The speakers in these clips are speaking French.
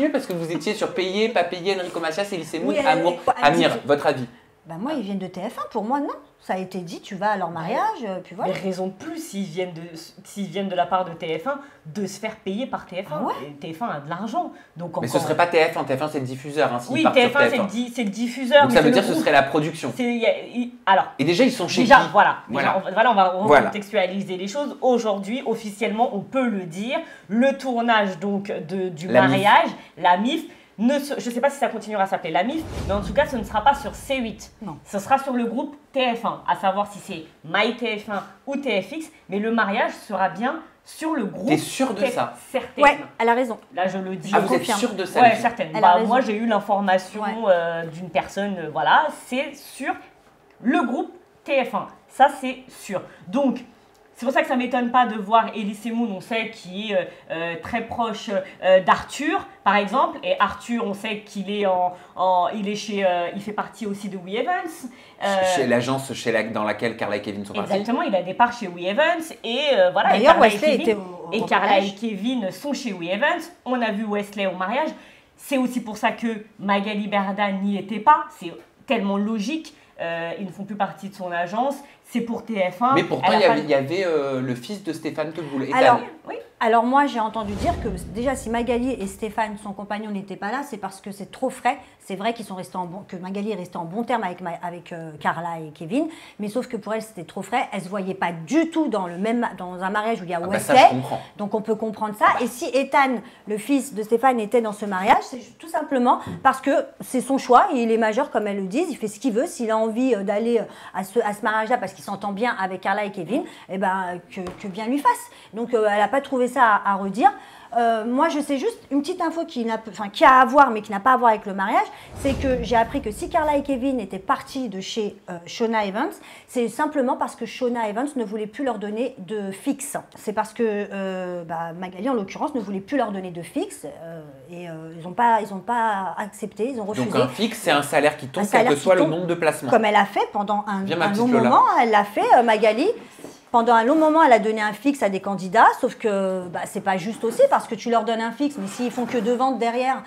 Parce que vous étiez sur payer, pas payer, Enrico Macias, Elie Semoun, Oui, Amour. Amir, votre avis? Bah moi, ils viennent de TF1. Pour moi, non. Ça a été dit, tu vas à leur mariage, puis voilà. Mais raison de plus s'ils viennent de la part de TF1 de se faire payer par TF1. Ah ouais. Et TF1 a de l'argent. Donc Mais ce serait pas TF1, TF1 c'est le diffuseur. Hein, oui, TF1 c'est le diffuseur. Donc ça veut dire que ce serait la production. Alors, et déjà, ils sont chez déjà, qui? voilà. On va Voilà. recontextualiser les choses. Aujourd'hui, officiellement, on peut le dire, le tournage donc du La mariage, la MIF, je ne sais pas si ça continuera à s'appeler la MIF, mais en tout cas, ce ne sera pas sur C8. Non. Ce sera sur le groupe TF1, à savoir si c'est MyTF1 ou TFX, mais le mariage sera bien sur le groupe. T'es sûre de ça? Certaine. Ouais, elle a raison. Là, je le dis. Ah, vous êtes sûre de ça? Ouais, certaine. Elle a raison. Moi, j'ai eu l'information d'une personne, voilà, c'est sur le groupe TF1. Ça, c'est sûr. Donc, c'est pour ça que ça ne m'étonne pas de voir Elie Semoun, on sait qu'il est très proche d'Arthur, par exemple. Et Arthur, on sait qu'il est il fait partie aussi de We Evans. Chez l'agence dans laquelle Carla et Kevin sont partis. Exactement, il a des parts chez We Evans. Et voilà. D'ailleurs, Wesley était et Carla et Kevin sont chez We Evans. On a vu Wesley au mariage. C'est aussi pour ça que Magali Berda n'y était pas. C'est tellement logique. Ils ne font plus partie de son agence, c'est pour TF1. Mais pourtant, il y avait le fils de Stéphane Tocqueville, Ethan. Alors, oui. Alors moi, j'ai entendu dire que déjà, si Magali et Stéphane, son compagnon, n'étaient pas là, c'est parce que c'est trop frais. C'est vrai qu'ils sont restés que Magali est restée en bon terme avec Carla et Kevin, mais sauf que pour elle, c'était trop frais. Elle ne se voyait pas du tout dans un mariage où il y a Wesley. Ça, je comprends. Donc on peut comprendre ça. Et si Ethan, le fils de Stéphane, était dans ce mariage, c'est tout simplement parce que c'est son choix. Il est majeur, comme elles le disent. Il fait ce qu'il veut. S'il a envie d'aller à ce mariage-là parce qu'il s'entend bien avec Carla et Kevin, eh ben, que bien lui fasse. Donc elle n'a pas trouvé ça à redire. Moi, je sais juste une petite info qui a à voir, mais qui n'a pas à voir avec le mariage, c'est que j'ai appris que si Carla et Kevin étaient partis de chez Shona Evans, c'est simplement parce que Shona Evans ne voulait plus leur donner de fixe. C'est parce que Magali, en l'occurrence, ne voulait plus leur donner de fixe et ils n'ont pas accepté, ils ont refusé. Donc un fixe, c'est un salaire qui tombe, quel que soit le nombre de placements. Comme elle a fait pendant un long moment, elle l'a fait, Magali. Pendant un long moment, elle a donné un fixe à des candidats, sauf que c'est pas juste aussi parce que tu leur donnes un fixe, mais s'ils font que 2 ventes derrière,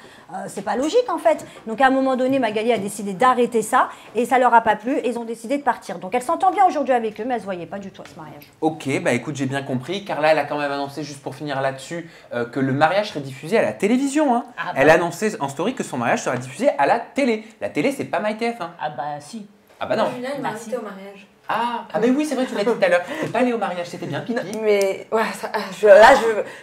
c'est pas logique en fait. Donc à un moment donné, Magali a décidé d'arrêter ça et ça leur a pas plu et ils ont décidé de partir. Donc elle s'entend bien aujourd'hui avec eux, mais elle se voyait pas du tout à ce mariage. Ok, bah écoute, j'ai bien compris. Carla, elle a quand même annoncé, juste pour finir là-dessus, que le mariage serait diffusé à la télévision. Hein. Ah bah. Elle a annoncé en story que son mariage serait diffusé à la télé. La télé, c'est pas MyTF1. Ah bah si. Ah bah non. Julien, il m'a invité au mariage. Ah mais oui, c'est vrai, tu l'as dit tout à l'heure. T'es pas allée au mariage, c'était bien, Pipi. Mais ouais, là,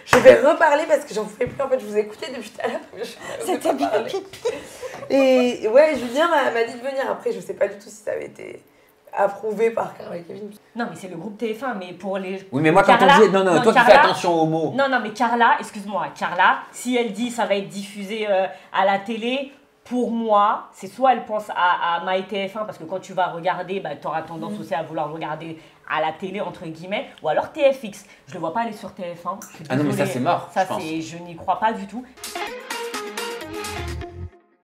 je vais reparler parce que j'en pouvais plus. En fait, je vous écoutais depuis tout à l'heure. C'était bien, Pipi. Et ouais, Julien m'a dit de venir. Après, je sais pas du tout si ça avait été approuvé par Carla et Kevin. Non, mais c'est le groupe TF1, mais pour les... Oui, mais moi, quand on dit... Non, toi Carla, qui fais attention aux mots. Non, mais Carla, excuse-moi, Carla, si elle dit ça va être diffusé à la télé... Pour moi, c'est soit elle pense à MyTF1, parce que quand tu vas regarder, tu auras tendance aussi à vouloir regarder à la télé, entre guillemets, ou alors TFX. Je ne le vois pas aller sur TF1. Ah non, mais ça c'est mort. Ça, je n'y crois pas du tout.